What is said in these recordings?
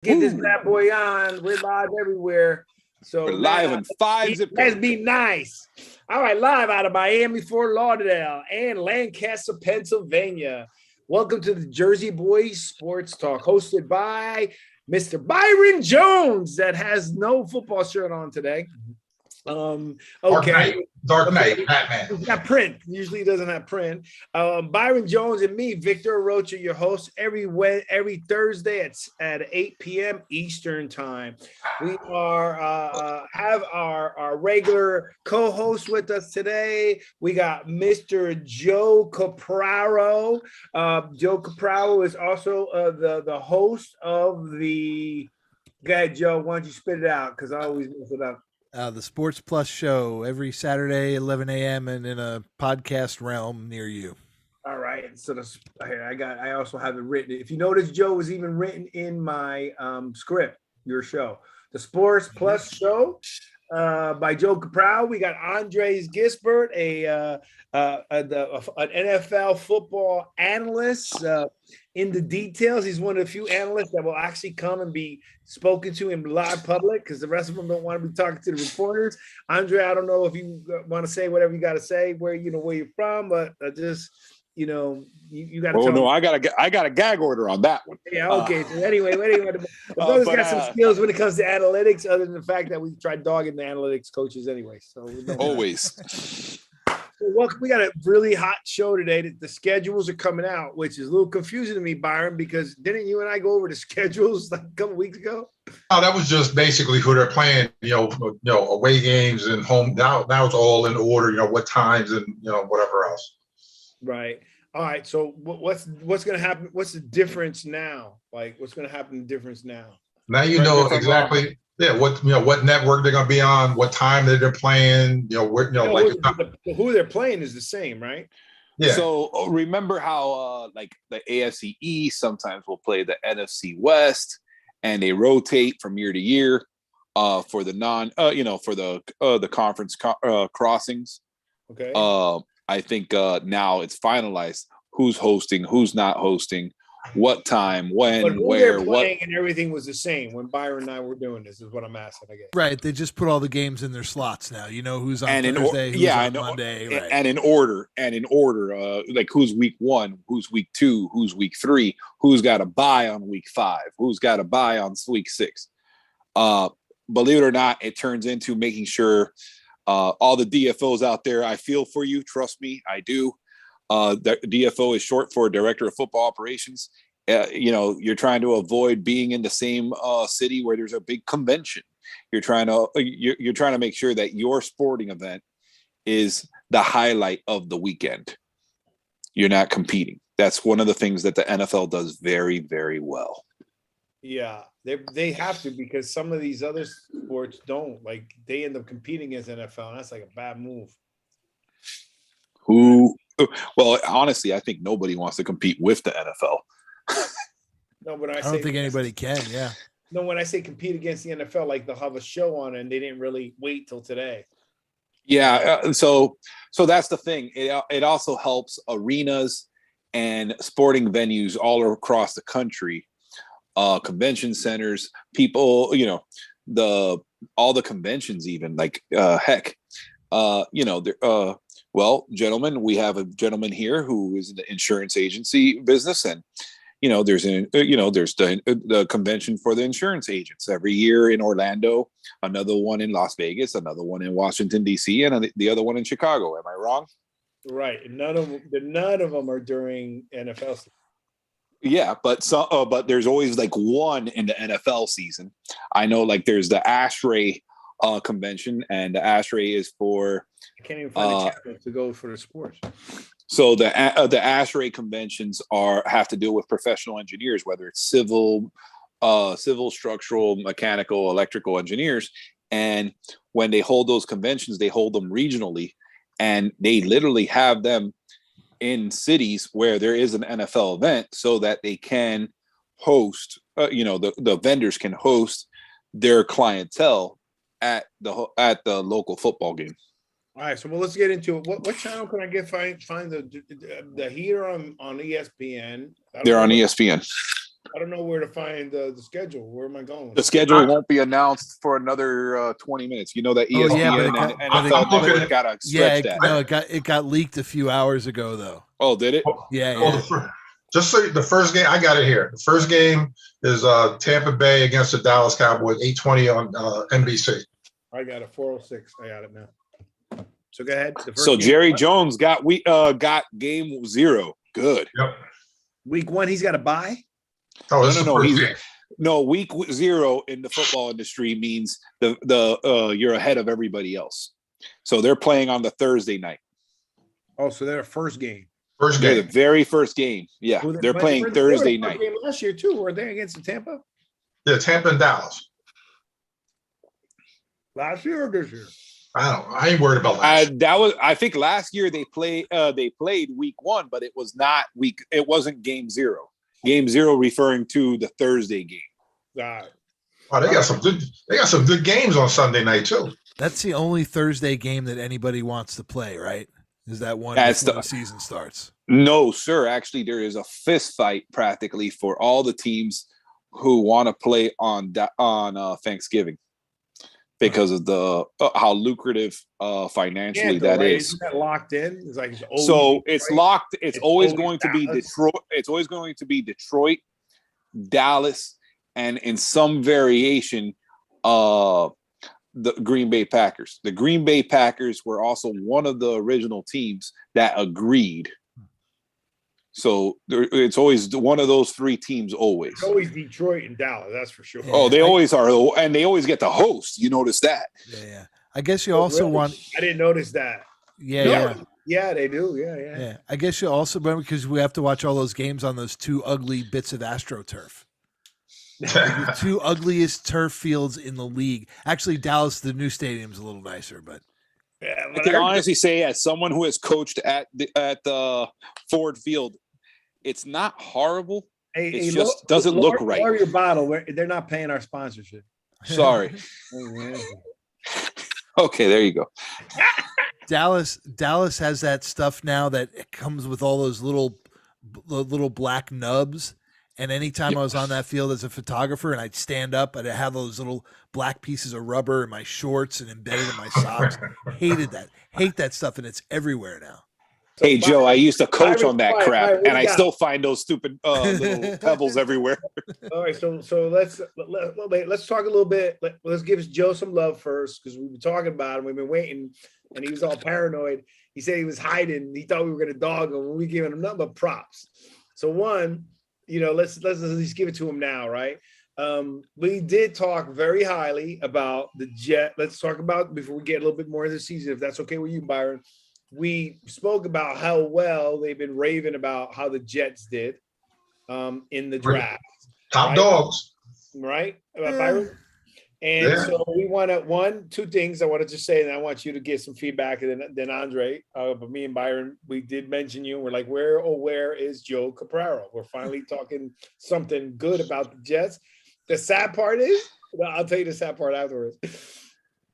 Get this bad boy on. We're live everywhere. So we're live on five zip Let's be nice. All right, live out of Miami, Fort Lauderdale, and Lancaster, Pennsylvania. Welcome to the Jersey Boys Sports Talk, hosted by Mr. Byron Jones, that has no football shirt on today. Okay. Dark Knight, Batman. He's got print. Usually he doesn't have print. Byron Jones and me, Victor Rocha, your host, every Thursday at 8 p.m. Eastern time. We are have our regular co-host with us today. We got Mr. Joe Capraro. Joe Capraro is also the host of the. Go ahead, Joe. Why don't you spit it out? Because I always mess it up. The Sports Plus show every Saturday, 11 a.m. and in a podcast realm near you. All right. So I also have it written. If you notice, Joe was even written in my script, your show, the Sports Plus show by Joe Capraro. We got Andres Gisbert, an NFL football analyst in the details. He's one of the few analysts that will actually come and be spoken to in live public because the rest of them don't want to be talking to the reporters. Andre, I don't know if you want to say whatever you got to say, where you're from, but just you got to. Oh no, I got a gag order on that one. Yeah, okay. So anyway, the brother's got some skills when it comes to analytics, other than the fact that we tried dogging the analytics coaches anyway. So always. Well, we got a really hot show today. The schedules are coming out, which is a little confusing to me, Byron, because didn't you and I go over the schedules like a couple weeks ago? Oh, that was just basically who they're playing, away games and home. Now it's all in order, what times and, whatever else. Right. All right. So what's going to happen? What's the difference now? Like, what's going to happen? Difference now? Now you know exactly. Yeah, what network they're gonna be on, what time that they're playing, who they're playing is the same, right? Yeah. So remember how like the AFC East sometimes will play the NFC West, and they rotate from year to year for the for the conference crossings. Okay. I think now it's finalized who's hosting, who's not hosting. What time, when, where, what, and everything was the same when Byron and I were doing this. Is what I'm asking, I guess. Right, they just put all the games in their slots now. You know who's on Thursday, who's on Monday, right? And in order, like who's week 1, who's week 2, who's week 3, who's got a bye on week 5, who's got a bye on week 6. Believe it or not, it turns into making sure all the DFOs out there. I feel for you, trust me, I do. The DFO is short for Director of Football Operations. You're trying to avoid being in the same city where there's a big convention. You're trying to make sure that your sporting event is the highlight of the weekend. You're not competing. That's one of the things that the NFL does very, very well. Yeah, they have to, because some of these other sports don't. Like, they end up competing against NFL, and that's like a bad move. Well, honestly, I think nobody wants to compete with the NFL. No, but I don't think anybody can. Yeah. No, when I say compete against the NFL, like they'll have a show on and they didn't really wait till today. Yeah. So that's the thing. It also helps arenas and sporting venues all across the country, convention centers, people, all the conventions, even like heck. Well, gentlemen, we have a gentleman here who is in the insurance agency business, and there's the convention for the insurance agents every year in Orlando, another one in Las Vegas, another one in Washington D.C., and the other one in Chicago. Am I wrong? Right. None of them are during NFL season. Yeah, but there's always like one in the NFL season. I know, like there's the ASHRAE convention, and the ASHRAE is for. I can't even find a channel to go for the sports. So the ASHRAE conventions have to deal with professional engineers, whether it's civil, structural, mechanical, electrical engineers. And when they hold those conventions, they hold them regionally, and they literally have them in cities where there is an NFL event, so that they can host. The vendors can host their clientele at the local football game. All right, so let's get into it. What channel can I find the Heater on ESPN? They're on ESPN. I don't know where to find the schedule. Where am I going? The schedule won't be announced for another 20 minutes. You know that Oh, yeah, ESPN but and I'm NFL looking Network at- got to Yeah, stretch that. it got leaked a few hours ago though. Oh, did it? Yeah, Well, yeah. just so the first game, I got it here. The first game is Tampa Bay against the Dallas Cowboys, 8:20 on NBC. I got it. 406. I got it now. So go ahead. The first So game- Jerry Jones got game 0. Good. Yep. week 1, he's got to buy. Oh, this is No, the first he's- game. No, week 0 in the football industry means the you're ahead of everybody else. So they're playing on the Thursday night. Oh, so they're first game. First They're the game. very first game. Yeah, Who they're but playing they were Thursday the first night. Game last year too. Were they against the Tampa Yeah, Tampa and Dallas. last year or this year? I don't know. I ain't worried about that. I think last year they played week 1, but it wasn't game 0. Game 0 referring to the Thursday game. Oh, they got some good games on Sunday night too. That's the only Thursday game that anybody wants to play, right? Is that one That's before the- the season starts? No, sir. Actually, there is a fist fight practically for all the teams who want to play on Thanksgiving because of the how lucrative financially that is. Isn't that locked in? It's like So it's locked. It's always always going to be Dallas. Detroit. It's always going to be Detroit, Dallas, and in some variation, the Green Bay Packers. The Green Bay Packers were also one of the original teams that agreed. So it's always one of those 3 teams. Always. It's always Detroit and Dallas. That's for sure. Yeah. Oh, they always are, and they always get the host. You notice that? Yeah, yeah. I guess you also Really? want. I didn't notice that. Yeah, No. yeah, Yeah, they do. Yeah. yeah. I guess you also remember because we have to watch all those games on those 2 ugly bits of AstroTurf. The 2 ugliest turf fields in the league. Actually, Dallas, the new stadium's a little nicer, but Yeah, I but can I- honestly say, as someone who has coached at the Ford Field, it's not horrible. Hey, It just doesn't look right. Lower your bottle. They're not paying our sponsorship. Sorry. Okay, there you go. Dallas has that stuff now that it comes with all those little black nubs. And anytime I was on that field as a photographer and I'd stand up, I'd have those little black pieces of rubber in my shorts and embedded in my socks. Hated that. Hate that stuff, and it's everywhere now. Hey, Joe, I used to coach Byron, on that Byron, crap, Byron, what and do I you got? still find those stupid little pebbles everywhere. All right, so let's talk a little bit. Let's give Joe some love first because we've been talking about him. We've been waiting, and he was all paranoid. He said he was hiding. He thought we were going to dog him, and we giving him nothing but props. So one, let's at least give it to him now, right? We did talk very highly about the Jet. Let's talk about before we get a little bit more of the season, if that's okay with you, Byron. We spoke about how well they've been raving about how the Jets did in the draft. Top Right. dogs. Right, Byron? And Yeah. so we want to, 2 things I wanted to say, and I want you to get some feedback, and then Andre, but me and Byron, we did mention you, and we're like, where is Joe Capraro? We're finally talking something good about the Jets. The sad part is, well, I'll tell you the sad part afterwards.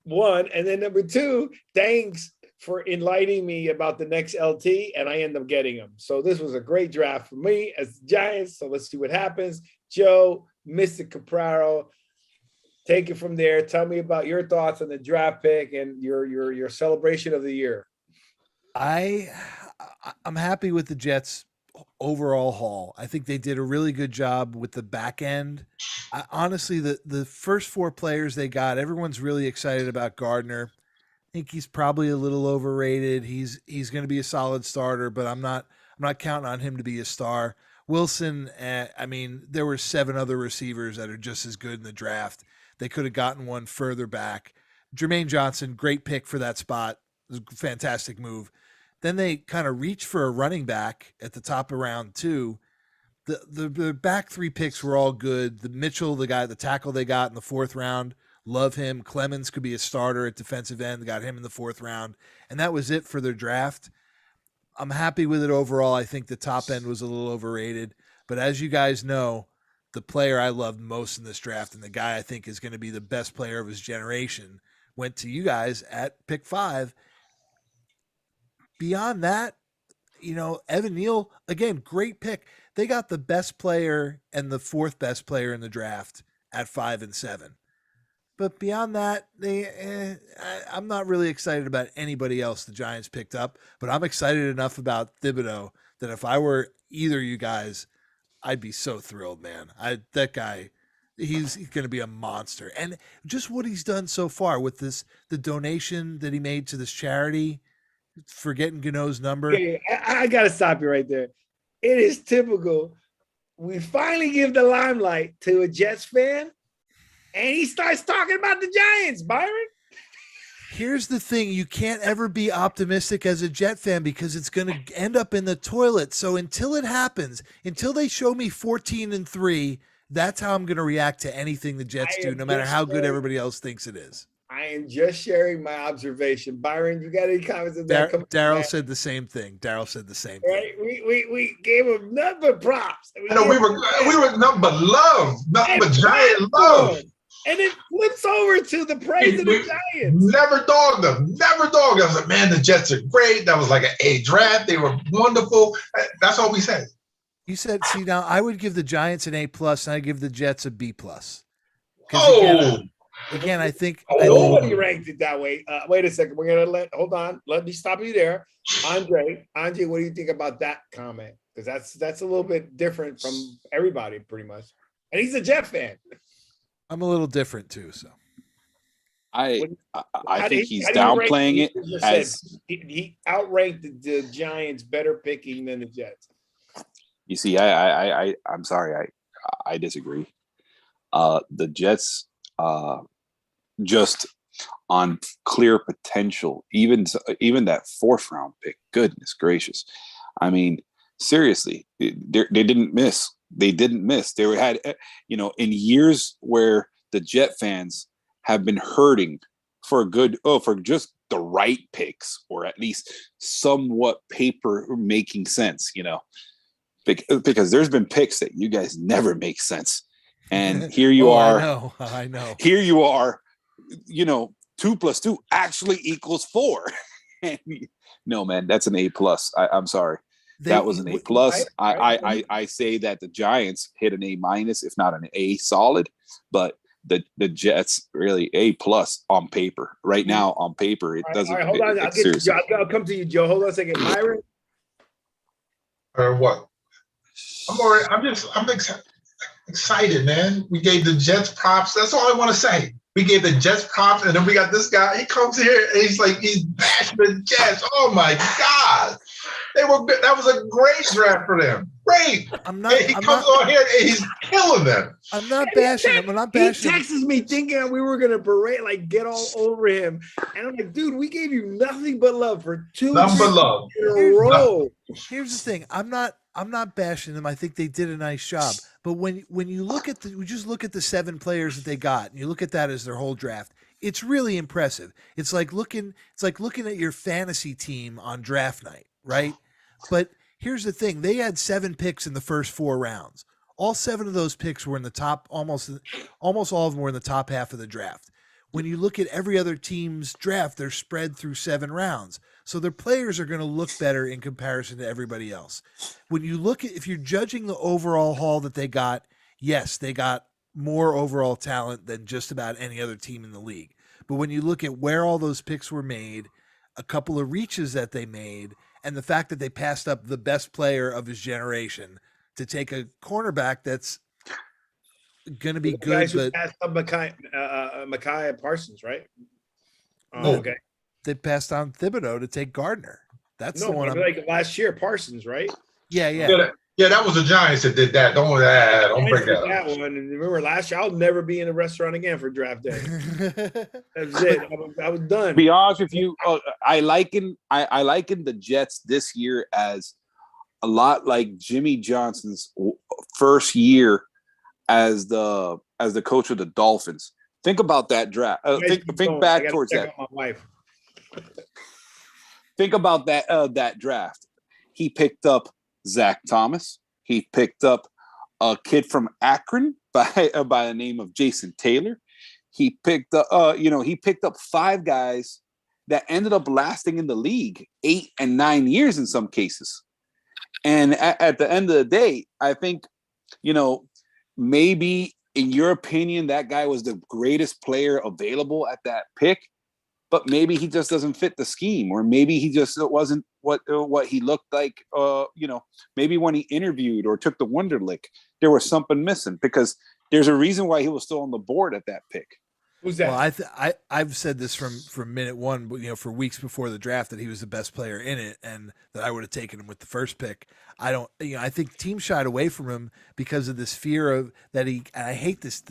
1, and then number 2, thanks for enlightening me about the next LT, and I end up getting him. So this was a great draft for me as the Giants. So let's see what happens. Joe, Mr. Capraro, take it from there. Tell me about your thoughts on the draft pick and your celebration of the year. I'm happy with the Jets overall haul. I think they did a really good job with the back end. Honestly, the first 4 players they got, everyone's really excited about Gardner. I think he's probably a little overrated. He's going to be a solid starter, but I'm not counting on him to be a star. Wilson, there were 7 other receivers that are just as good in the draft. They could have gotten one further back. Jermaine Johnson, great pick for that spot. It was a fantastic move. Then they kind of reached for a running back at the top of round 2. The back 3 picks were all good. The Mitchell, the tackle they got in the 4th round, love him. Clemens could be a starter at defensive end. They got him in the 4th round. And that was it for their draft. I'm happy with it overall. I think the top end was a little overrated. But as you guys know, the player I loved most in this draft and the guy I think is going to be the best player of his generation went to you guys at pick 5. Beyond that, Evan Neal, again, great pick. they got the best player and the fourth best player in the draft at 5 and 7. But beyond that, I'm not really excited about anybody else the Giants picked up. But I'm excited enough about Thibodeau that if I were either of you guys, I'd be so thrilled, man. That guy, he's going to be a monster. And just what he's done so far with the donation that he made to this charity, forgetting Gano's number. Okay, I got to stop you right there. It is typical. We finally give the limelight to a Jets fan, and he starts talking about the Giants, Byron. Here's the thing. You can't ever be optimistic as a Jet fan because it's going to end up in the toilet. So until it happens, until they show me 14-3, that's how I'm going to react to anything the Jets do, no matter how good everybody else thinks it is. I am just sharing my observation. Byron, you got any comments on that? Daryl said the same thing. Right? We gave him nothing but props. We were nothing but love, nothing but giant love. And it flips over to the praise of the Giants. Never dogged them. I was like, man, the Jets are great. That was like an A draft. They were wonderful. That's all we said. You said, see, now I would give the Giants an A+, and I give the Jets a B+. Oh. Again, I think nobody ranked it that way. Wait a second. We're gonna hold on. Let me stop you there, Andre. What do you think about that comment? Because that's a little bit different from everybody, pretty much. And he's a Jet fan. I'm a little different too. So I think he's downplaying it as he outranked the Giants better picking than the Jets. You see, I'm sorry, I disagree. The Jets. Just on clear potential, even that 4th round pick. Goodness gracious! I mean, seriously, they didn't miss. They had, in years where the Jet fans have been hurting for just the right picks, or at least somewhat paper making sense. Because there's been picks that you guys never make sense. And here you are. I know. Here you are, 2 + 2 actually equals 4. No, man, that's an A+. I'm sorry. That was an A+. I say that the Giants hit an A-, if not an A solid, but the Jets really A+ on paper. Right now on paper, it doesn't. All right, hold on. I'll come to you, Joe. Hold on a second. Byron? What? I'm excited, man. We gave the Jets props. That's all I want to say. We gave the Jets props, and then we got this guy. He comes here and he's bashing the Jets. Oh my God. That was a great draft for them. Great. He comes on here and he's killing them. I'm not bashing him. He texts me thinking we were gonna berate, get all over him. And I'm like, dude, we gave you nothing but love for 2 nothing but love in a row. Here's the thing. I'm not bashing them. I think they did a nice job. But when you look at we just look at the 7 players that they got, and you look at that as their whole draft, it's really impressive. It's like looking at your fantasy team on draft night, right? But here's the thing. They had 7 picks in the first 4 rounds. All 7 of those picks were in the top, almost all of them were in the top half of the draft. When you look at every other team's draft, they're spread through 7 rounds. So their players are going to look better in comparison to everybody else. When you look at, if you're judging the overall haul that they got, yes, they got more overall talent than just about any other team in the league. But when you look at where all those picks were made, a couple of reaches that they made, and the fact that they passed up the best player of his generation to take a cornerback that's going to be good. Guys who but passed up Micaiah Parsons, right? Okay. They passed on Thibodeau to take Gardner. That's the one. Last year, Parsons, right? Yeah. Yeah, that was the Giants that did that. Don't break that one. And remember, last year, I'll never be in a restaurant again for draft day. That's it. I was done. To be honest with you, I liken the Jets this year as a lot like Jimmy Johnson's first year as the coach of the Dolphins. Think about that draft. Think back towards that. My wife. Think about that draft. He picked up Zach Thomas. He picked up a kid from Akron by the name of Jason Taylor. He picked up 5 guys that ended up lasting in the league 8 and 9 years in some cases. And at the end of the day, I think, maybe in your opinion, that guy was the greatest player available at that pick, but maybe he just doesn't fit the scheme, or maybe he just wasn't what he looked like. Maybe when he interviewed or took the Wonderlic, there was something missing, because there's a reason why he was still on the board at that pick. Who's that? Well, I've said this from minute one, for weeks before the draft, that he was the best player in it, and that I would have taken him with the first pick. I think teams shied away from him because of this fear of that and I hate this.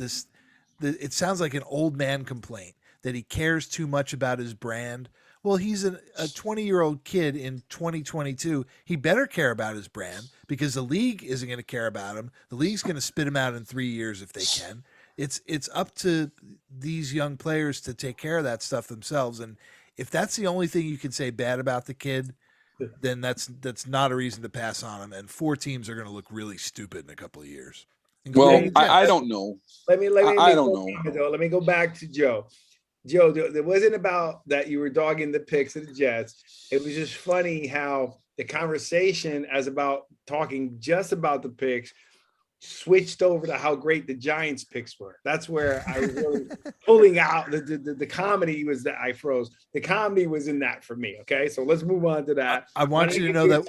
It sounds like an old man complaint that he cares too much about his brand. Well, he's a 20-year-old kid in 2022. He better care about his brand, because the league isn't going to care about him. The league's going to spit him out in 3 years if they can. It's up to these young players to take care of that stuff themselves. And if that's the only thing you can say bad about the kid, then that's not a reason to pass on him. And 4 teams are going to look really stupid in a couple of years. Well, I don't know. Let me I don't know. Let me go back to Joe. Joe, it wasn't about that you were dogging the picks of the Jets. It was just funny how the conversation as about talking just about the picks switched over to how great the Giants picks were. That's where I was really pulling out the comedy was that I froze. The comedy was in that for me. Okay, so let's move on to that. I want you to know that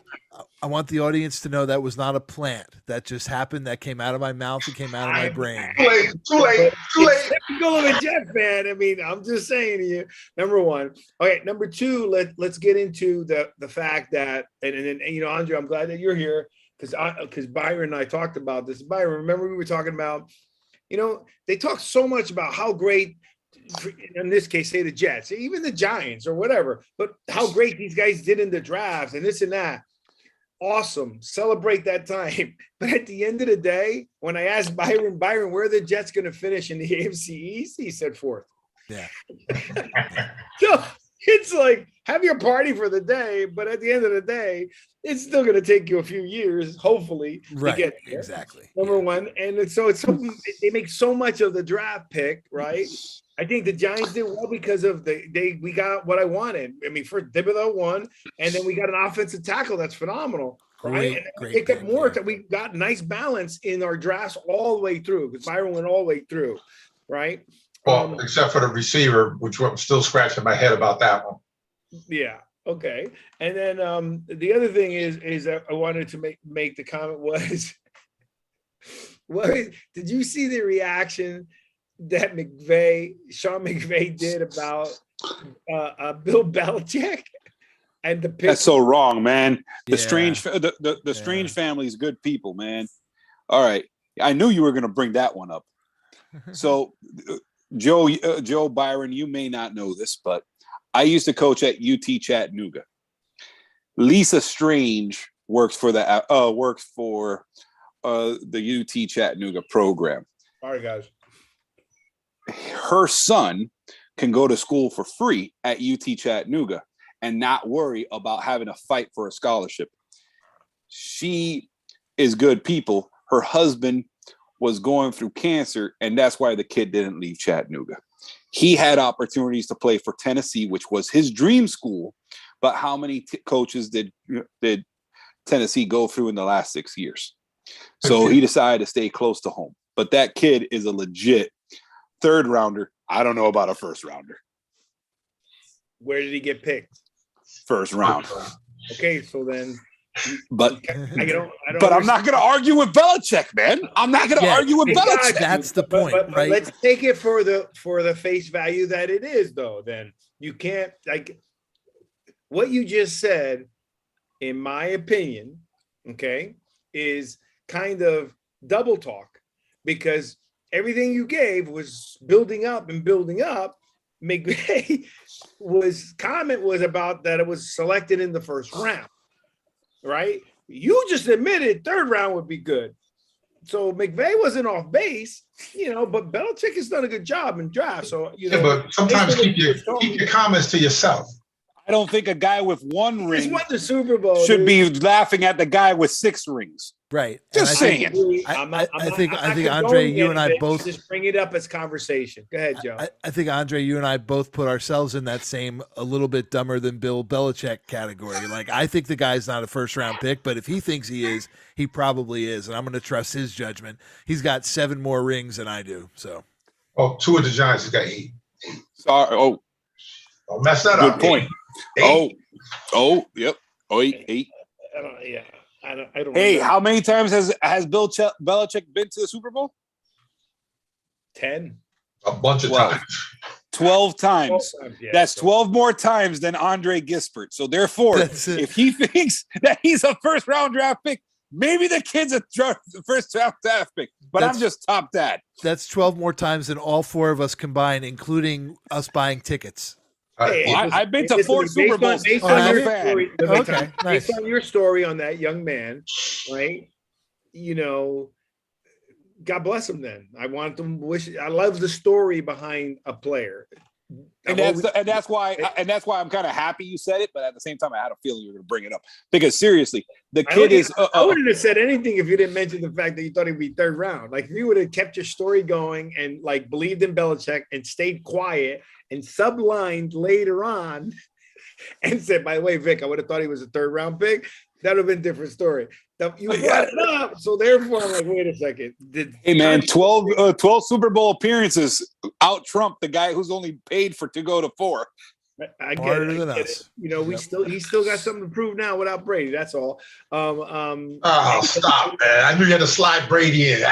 I want the audience to know that was not a plant that just happened. That came out of my mouth. It came out of my brain. Too late. Typical of a Jet fan. I mean, I'm just saying to you. Number one. Okay, number two. Let's get into the fact that and Andre, I'm glad that you're here. Because Byron and I talked about this. Byron, remember we were talking about, they talk so much about how great, in this case, say the Jets, even the Giants or whatever, but how great these guys did in the draft and this and that. Awesome. Celebrate that time. But at the end of the day, when I asked Byron, where are the Jets going to finish in the AFC East? He said 4th. Yeah. So it's like, have your party for the day, but at the end of the day, it's still going to take you a few years, hopefully, to get there. Exactly. Number one. And so they make so much of the draft pick, right? I think the Giants did well because of we got what I wanted. I mean, first Thibodeau won, and then we got an offensive tackle that's phenomenal. Right. Great picked up more. We got nice balance in our drafts all the way through, because Byron went all the way through, right? Well, except for the receiver, which I'm still scratching my head about that one. Yeah. Okay. And then the other thing is that I wanted to make the comment was, did you see the reaction that Sean McVay did about Bill Belichick and the pick? That's so wrong, man. The Strange family is good people, man. All right. I knew you were going to bring that one up. So Joe Byron, you may not know this, but I used to coach at UT Chattanooga. Lisa Strange works for the UT Chattanooga program. All right, guys. Her son can go to school for free at UT Chattanooga and not worry about having to fight for a scholarship. She is good people. Her husband was going through cancer, and that's why the kid didn't leave Chattanooga. He had opportunities to play for Tennessee, which was his dream school. But how many coaches did Tennessee go through in the last 6 years? So he decided to stay close to home. But that kid is a legit 3rd rounder. I don't know about a 1st rounder. Where did he get picked? 1st round. Okay, so then. But I don't I'm not going to argue with Belichick, man. I'm not going to argue with Belichick. That's the point, but right? Let's take it for the face value that it is, though. Then you can't, like, what you just said, in my opinion, okay, is kind of double talk, because everything you gave was building up and building up. McVay comment was about that it was selected in the 1st round. Right? You just admitted 3rd round would be good. So McVay wasn't off base, but Belichick has done a good job in draft. So, but sometimes keep your comments to yourself. I don't think a guy with one Just ring won the Super Bowl. should dude. be laughing at the guy with 6 rings. Right. Just And I think- saying. I think I'm not Andre, you condoning and I any of it. both Just bring it up as conversation. Go ahead, Joe. I think Andre, you and I both put ourselves in that same a little bit dumber than Bill Belichick category. Like, I think the guy's not a first round pick, but if he thinks he is, he probably is, and I'm going to trust his judgment. He's got 7 more rings than I do. So, 2 of the Giants has got 8. Sorry. Oh, Don't mess that good up. point. 8. Yep. Oh, 8. I don't. Hey, remember. how many times has Bill Belichick been to the Super Bowl? 10. A bunch of 12. times. 12 times. Yeah, That's so- 12 more times than Andre Gispert. So therefore, That's it. if he thinks that he's a first round draft pick, maybe the kid's a first round draft pick. But That's- I'm just top that. that's 12 more times than all 4 of us combined, including us buying tickets. Hey, Well, I've been to listen, 4 based Super on- Bowls. based Oh, on have your you? story- Okay, based nice. on your story on that young man, right? God bless him. Then I want them wish. I love the story behind a player, And that's why I'm kind of happy you said it, but at the same time, I had a feeling you were going to bring it up because seriously, the kid is. I wouldn't have said anything if you didn't mention the fact that you thought he'd be 3rd round. Like if you would have kept your story going and like believed in Belichick and stayed quiet and sublined later on and said, by the way, Vic, I would have thought he was a 3rd round pick. That would have been a different story. You brought it up, so therefore I'm like, wait a second. Hey man, 12 Super Bowl appearances out Trump the guy who's only paid to go to 4. I get Smarter it. than I get us. it. He still got something to prove now without Brady. That's all. Oh, stop, man. I knew you had to slide Brady in.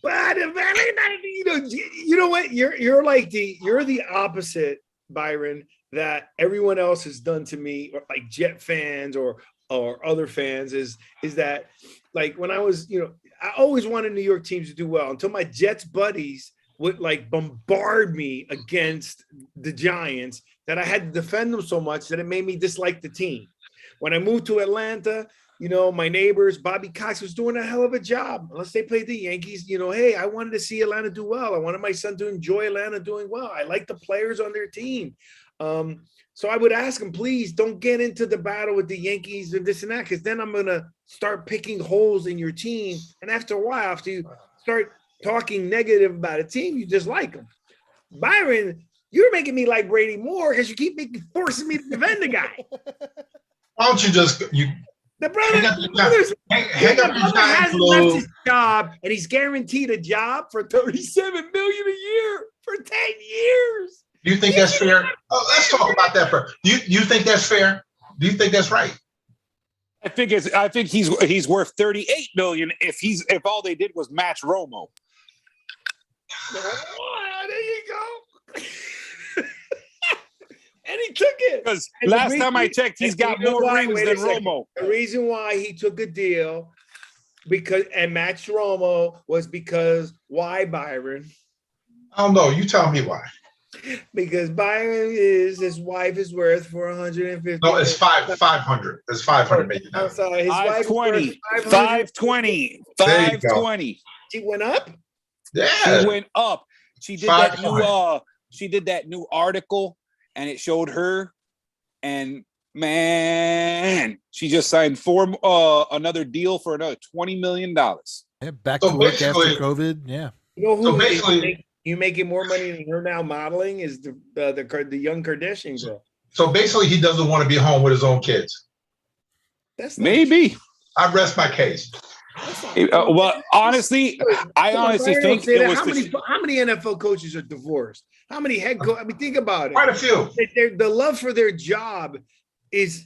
But you know what? You're the opposite, Byron, that everyone else has done to me, or like Jet fans or other fans, is that like when I was, I always wanted New York teams to do well until my Jets buddies would like bombard me against the Giants that I had to defend them so much that it made me dislike the team. When I moved to Atlanta, my neighbors, Bobby Cox was doing a hell of a job. Unless they played the Yankees, hey, I wanted to see Atlanta do well. I wanted my son to enjoy Atlanta doing well. I like the players on their team. So I would ask him, please don't get into the battle with the Yankees and this and that, because then I'm going to start picking holes in your team. And after a while, after you start talking negative about a team, you just like them. Byron, you're making me like Brady more because you keep forcing me to defend the guy. Why don't you just The brother, hang up your brother giant hasn't clothes. left his job, and he's guaranteed a job for $37 million a year for 10 years. Do you think that's fair? Oh, let's talk about that first. Do you think that's fair? Do you think that's right? I think he's worth $38 million if all they did was match Romo. Oh, there you go. And he took it. Because And the last time I reason- checked, he's and got you know more why? rings Wait a than second. Romo. The reason why he took a deal and matched Romo was because why, Byron? I don't know. You tell me why. Because Byron his wife is worth $450. No, it's 500. It's 500 million. I'm sorry, his wife is worth 520. 520. There you go. 520. She went up. Yeah. She went up. She did that new article, and it showed her, and man, she just signed another deal for another $20 million. Yeah, back So to work after basically- COVID. Yeah. You know who So basically- you making more money than her now modeling is the young Kardashian girl. So basically, he doesn't want to be home with his own kids. That's not Maybe. I rest my case. true. Well, honestly, I honestly Byron think say it that. was How many NFL coaches are divorced? How many head coaches? I mean, think about it. Quite a few. The love for their job is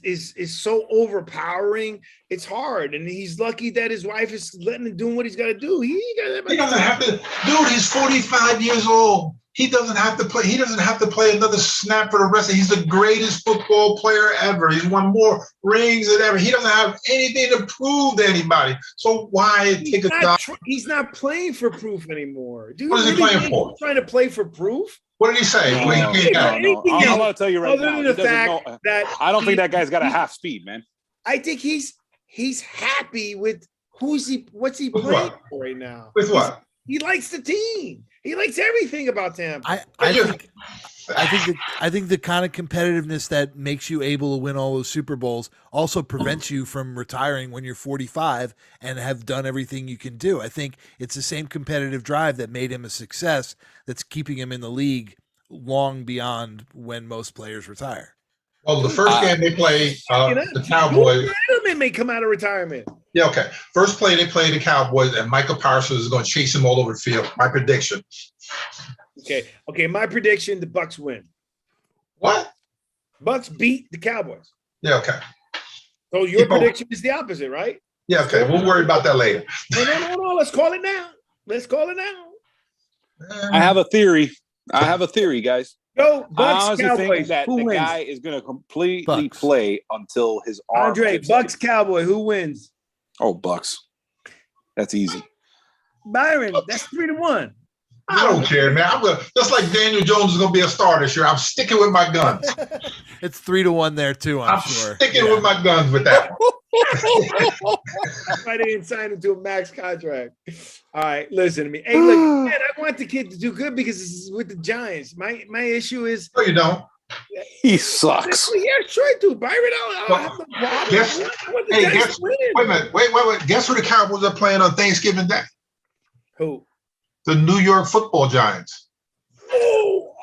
so overpowering. It's hard, and he's lucky that his wife is letting him do what he's got to do. He doesn't have to. Dude, he's 45 years old. He doesn't have to play. He doesn't have to play another snap for the rest of. He's the greatest football player ever. He's won more rings than ever. He doesn't have anything to prove to anybody. So why take a shot? He's not playing for proof anymore. Dude, What is he really playing think for? he's trying to play for proof? What did he say? No, Well, he can't no, go. no. I'm going to tell you right Other now. than He the doesn't fact know. that I don't think that guy's got a half speed, man. I think he's happy with what's he With playing what? for right now. With what? He likes the team. He likes everything about Tampa. I think the kind of competitiveness that makes you able to win all those Super Bowls also prevents you from retiring when you're 45 and have done everything you can do. I think it's the same competitive drive that made him a success that's keeping him in the league long beyond when most players retire. Well, the first game they played, the Cowboys. Edelman may come out of retirement. Yeah, okay. First play they played the Cowboys, and Michael Parsons is going to chase him all over the field. My prediction. Okay. My prediction: the Bucks win. What? Bucks beat the Cowboys. Yeah, okay. So your prediction is the opposite, right? Yeah, okay. We'll worry about that later. No. Let's call it now. I have a theory. Guys. Go I Bucks honestly Cowboys. think that Who the wins? guy is going to completely Bucks. play until his arm. Andre, gives Bucks out. Cowboy. Who wins? Oh, Bucks. That's easy. Byron. That's 3-1. I don't care, man. I'm gonna just like Daniel Jones is going to be a star this year. I'm sticking with my guns. It's 3-1 there too. I'm sure. Sticking with my guns with that one. I didn't sign him to a max contract. All right, listen to me. Hey, look, man, I want the kid to do good because this is with the Giants. My issue is No, you don't. He sucks. yeah, sure I do, Byron. I don't have no problem. Guess- I want the Hey, Giants guess, to win. wait a minute. Wait. Guess who the Cowboys are playing on Thanksgiving Day? Who? The New York Football Giants. Oh,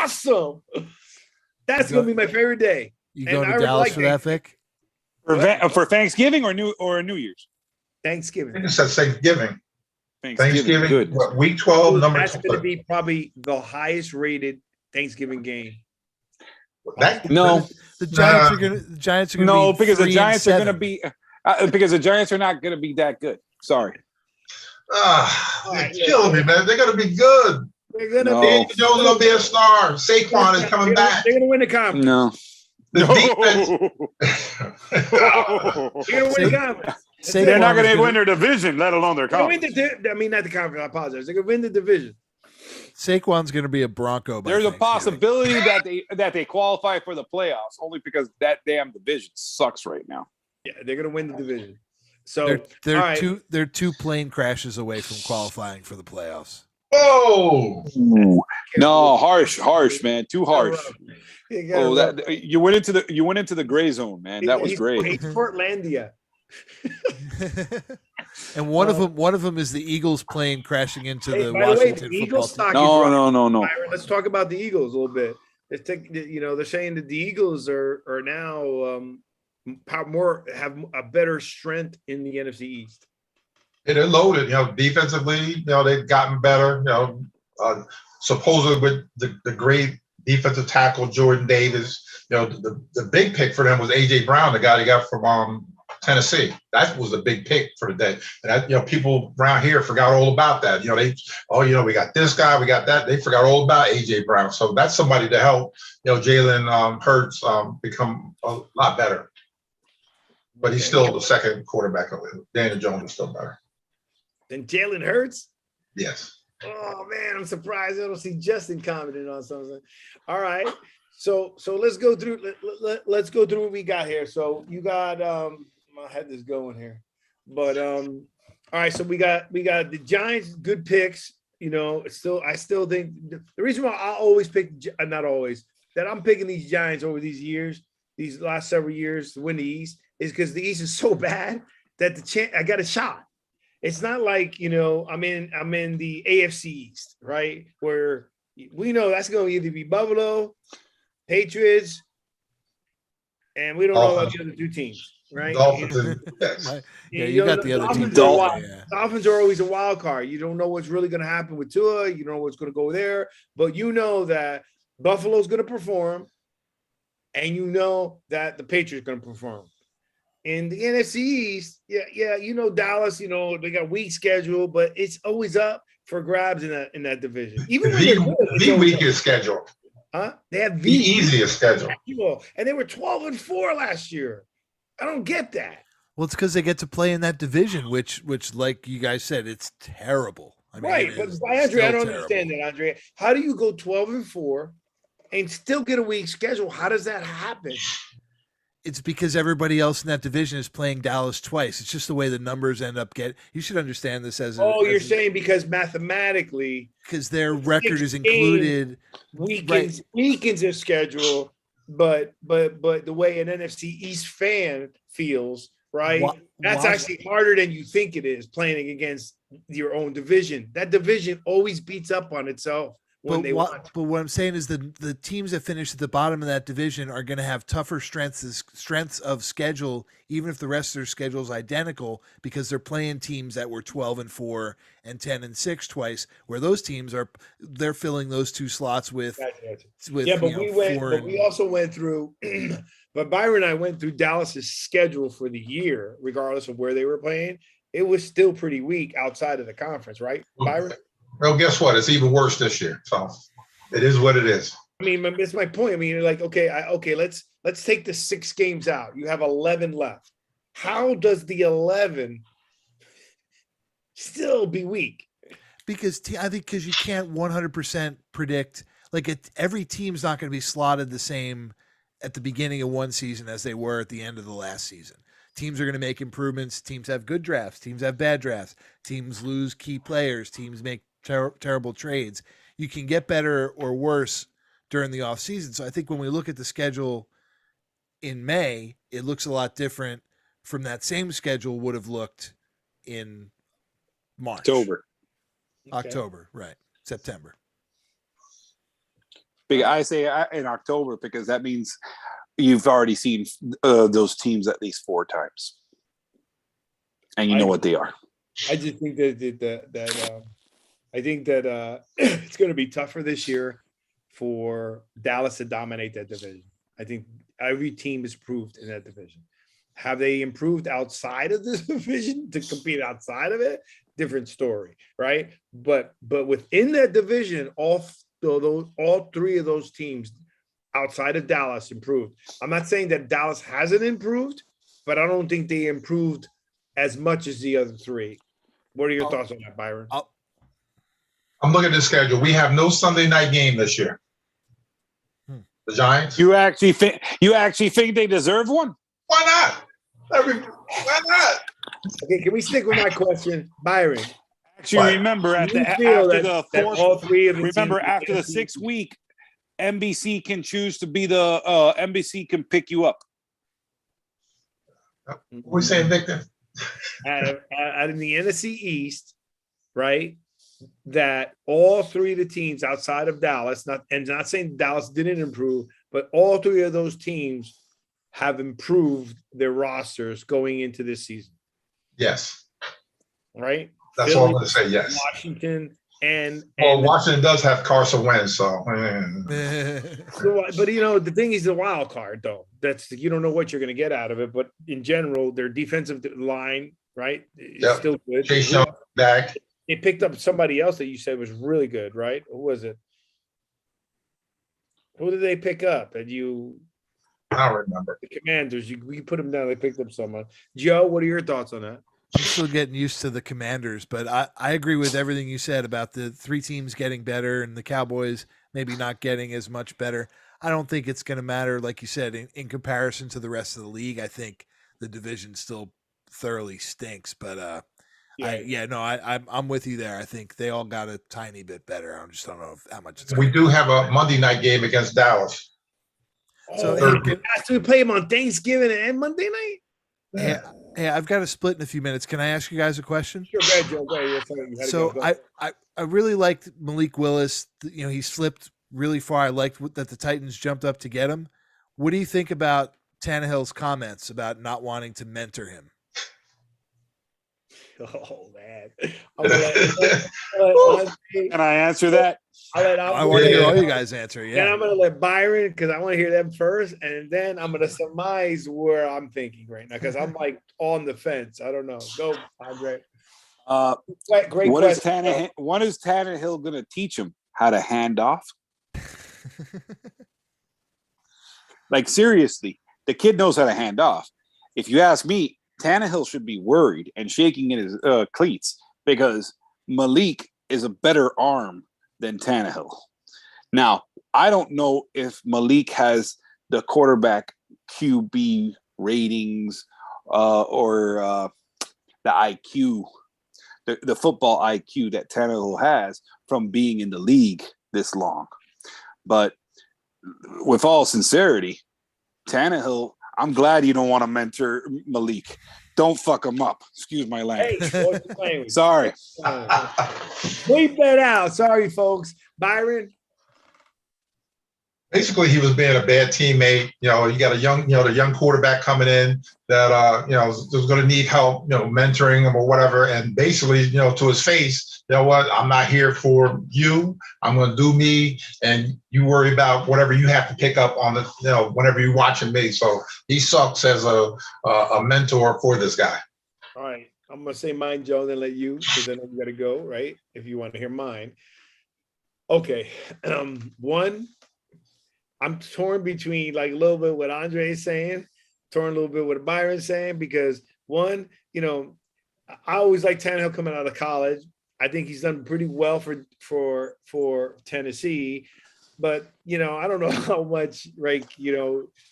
awesome! That's gonna be my favorite day. You And going I to would Dallas like for that. that, Vic? For Thanksgiving or New Year's? I Thanksgiving. think it says Thanksgiving. Thanksgiving. Good. What, week 12, number That's going to 12. be probably the highest rated Thanksgiving game. No. The Giants are going to. The Giants are going to. No, be because the 3-7. Giants are going to be because the Giants are not going to be that good. Sorry. They're killing me, man. They're going to be good. They're going to No. Daniel Jones is going to be a star. Saquon is coming back. They're going to win the conference. No. The They're going to win the conference. Saquon They're not is going to gonna- win their division, let alone their They're going to conference. win not the conference. I apologize. They're going to win the division. Saquon's going to be a Bronco. By There's a Thanksgiving. possibility that they qualify for the playoffs only because that damn division sucks right now. Yeah, they're going to win the division. So They're all right. they're two plane crashes away from qualifying for the playoffs. Oh, No, harsh, man. Too harsh. You gotta Oh, love that you went into the gray zone, man. That was great. He's Portlandia. And one of them is the Eagles plane crashing into Hey, the by the way, Washington the football Eagles team. stock is No, dropping. no. Byron, let's talk about the Eagles a little bit. Let's take, they're saying that the Eagles are now have a better strength in the NFC East. they're loaded. Defensively, they've gotten better. Supposedly with the great defensive tackle Jordan Davis. The big pick for them was A.J. Brown, the guy they got from Tennessee. That was the big pick for the day. And that, people around here forgot all about that. We got this guy, we got that. They forgot all about A.J. Brown. So that's somebody to help, Jalen Hurts become a lot better. But he's still the second quarterback. Daniel Jones is still better. Then Jalen Hurts. Yes. Oh man, I'm surprised I don't see Justin commenting on something. All right, so let's go through. Let's go through what we got here. So you got I had this going here, but all right. So we got the Giants. Good picks. I still think the reason why I always pick, not always, that I'm picking these Giants over these years, these last several years to win the East is because the East is so bad that I got a shot. It's not like, I'm in the AFC East, right? Where we know that's going to either be Buffalo, Patriots, and we don't know about the other two teams, right? Dolphins and Jets. You got the other team. Dolphins are always a wild card. You don't know what's really going to happen with Tua. You don't know what's going to go there, but you know that Buffalo's going to perform, and you know that the Patriots are going to perform. In the NFC East, Dallas, they got weak schedule, but it's always up for grabs in that division. Even when they're good, it's The always weakest schedule. huh? They have The easiest schedule. and they were 12-4 last year. I don't get that. Well, it's because they get to play in that division, which, like you guys said, it's terrible. I mean, Right, it but is Andre, I still don't terrible. understand that, Andre. How do you go 12-4 and still get a weak schedule? How does that happen? It's because everybody else in that division is playing Dallas twice. It's just the way the numbers end up getting. You should understand this as you're saying because mathematically, because their record is included weakens their schedule, but the way an NFC East fan feels, right? That's actually harder than you think it is playing against your own division. That division always beats up on itself. But what I'm saying is the teams that finish at the bottom of that division are going to have tougher strengths of schedule, even if the rest of their schedule is identical, because they're playing teams that were 12-4 and 10-6 twice, where those teams they're filling those two slots with. We also went through. But Byron and I went through Dallas's schedule for the year, regardless of where they were playing. It was still pretty weak outside of the conference, right, Byron? Well, guess what? It's even worse this year. So it is what it is. I mean, it's my point. I mean, like, let's take the 6 games out. You have 11 left. How does the 11 still be weak? Because I think you can't 100% predict. Like every team's not going to be slotted the same at the beginning of one season as they were at the end of the last season. Teams are going to make improvements. Teams have good drafts. Teams have bad drafts. Teams lose key players. Teams make terrible trades. You can get better or worse during the off season. So I think when we look at the schedule in May, it looks a lot different from that same schedule would have looked in March, October, right? September. I say in October because that means you've already seen those teams at least 4 times, and you know what they are. I just think that it's going to be tougher this year for Dallas to dominate that division. I think every team is proved in that division. Have they improved outside of this division to compete outside of it? Different story, right? But within that division, all 3 of those teams outside of Dallas improved. I'm not saying that Dallas hasn't improved, but I don't think they improved as much as the other 3. What are your thoughts on that, Byron? I'm looking at the schedule. We have no Sunday night game this year. The Giants. You actually think they deserve one? Why not? Why not? Okay, can we stick with my question, Byron? Actually, remember after the 6th week, NBC can choose to be the NBC can pick you up. What are we saying, Victor? Out in the NFC East, right? That all 3 of the teams outside of Dallas, not saying Dallas didn't improve, but all 3 of those teams have improved their rosters going into this season. Yes. Right? That's all I'm going to say, yes. Washington and Washington does have Carson Wentz, so. But the thing is the wild card, though. That's you don't know what you're going to get out of it. But in general, their defensive line, right, is still good. Chase Young back. They picked up somebody else that you said was really good, right? Who was it? Who did they pick up? And I don't remember. The Commanders. You put them down. They picked up someone. Joe, what are your thoughts on that? I'm still getting used to the Commanders, but I agree with everything you said about the 3 teams getting better and the Cowboys maybe not getting as much better. I don't think it's going to matter, like you said, in comparison to the rest of the league. I think the division still thoroughly stinks, but I'm with you there. I think they all got a tiny bit better. I just don't know how much. We do have a Monday night game against Dallas. So we play them on Thanksgiving and Monday night. Yeah. Hey, I've got to split in a few minutes. Can I ask you guys a question? Sure, go ahead, Joe. Go ahead. So I really liked Malik Willis. He slipped really far. I liked that the Titans jumped up to get him. What do you think about Tannehill's comments about not wanting to mentor him? Oh, man. Can I answer that? I want to hear all you guys answer. Yeah. Then I'm going to let Byron, because I want to hear them first, and then I'm going to surmise where I'm thinking right now, because I'm like on the fence. I don't know. Go, Andre. Great question. What is Tannehill going to teach him? How to hand off? Like, seriously, the kid knows how to hand off. If you ask me, Tannehill should be worried and shaking in his cleats because Malik is a better arm than Tannehill. Now, I don't know if Malik has the quarterback QB ratings or the IQ, the football IQ that Tannehill has from being in the league this long. But with all sincerity, Tannehill, I'm glad you don't want to mentor Malik. Don't fuck him up. Excuse my language. Hey, sorry. Bleep that out. Sorry, folks. Byron. Basically, he was being a bad teammate. You got the young quarterback coming in that, was going to need help, mentoring him or whatever. And basically, to his face, you know what? I'm not here for you. I'm going to do me, and you worry about whatever you have to pick up on whenever you're watching me. So he sucks as a mentor for this guy. All right. I'm going to say mine, Joe, then let you, because then I'm going to go, right? If you want to hear mine. Okay. One, I'm torn between like a little bit what Andre is saying, torn a little bit what Byron's saying, because one, I always like Tannehill coming out of college. I think he's done pretty well for Tennessee, but I don't know how much,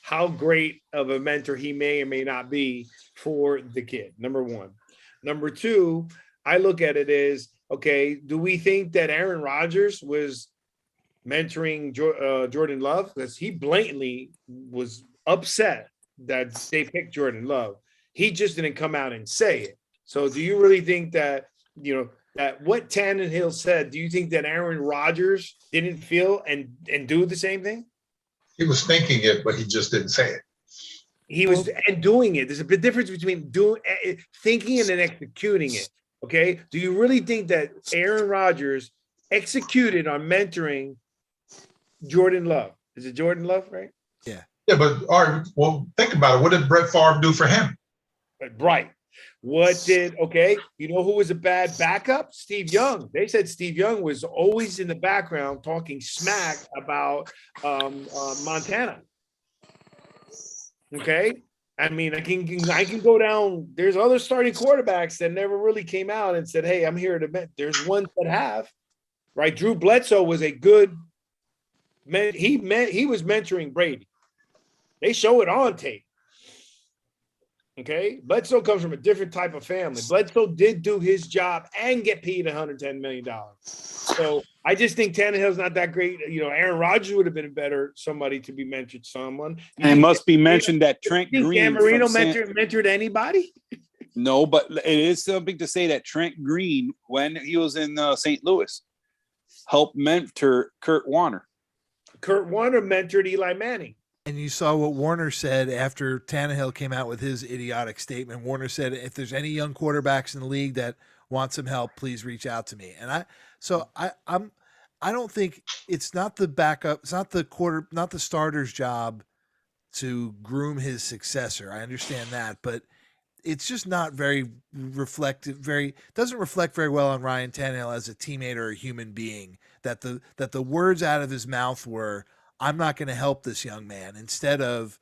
how great of a mentor he may or may not be for the kid. Number one. Number two, I look at it as, okay, do we think that Aaron Rodgers was mentoring Jordan Love? Because he blatantly was upset that they picked Jordan Love. He just didn't come out and say it. So do you really think that, that what Tannehill said, do you think that Aaron Rodgers didn't feel and do the same thing? He was thinking it, but he just didn't say it. He was and doing it. There's a big difference between thinking and then executing it. Okay. Do you really think that Aaron Rodgers executed on mentoring Jordan Love? Is it Jordan Love, right? Yeah, but all right, well, think about it. What did Brett Favre do for him? Right. Who was a bad backup? Steve Young. They said Steve Young was always in the background talking smack about Montana. Okay. I mean, I can go down. There's other starting quarterbacks that never really came out and said, hey, I'm here to there's ones that have, right? Drew Bledsoe was a good man. He was mentoring Brady. They show it on tape. Okay. Bledsoe comes from a different type of family. Bledsoe did do his job and get paid $110 million. So I just think Tannehill's not that great. Aaron Rodgers would have been better somebody to be mentored someone. And it must be mentioned that Trent Green. Dan Marino mentored anybody? No, but it is something to say that Trent Green, when he was in St. Louis, helped mentor Kurt Warner. Kurt Warner mentored Eli Manning. And you saw what Warner said after Tannehill came out with his idiotic statement. Warner said, if there's any young quarterbacks in the league that want some help, please reach out to me. And I don't think it's not the backup, it's not the starter's job to groom his successor. I understand that, but it's just not very doesn't reflect very well on Ryan Tannehill as a teammate or a human being, that the words out of his mouth were, I'm not going to help this young man. Instead of,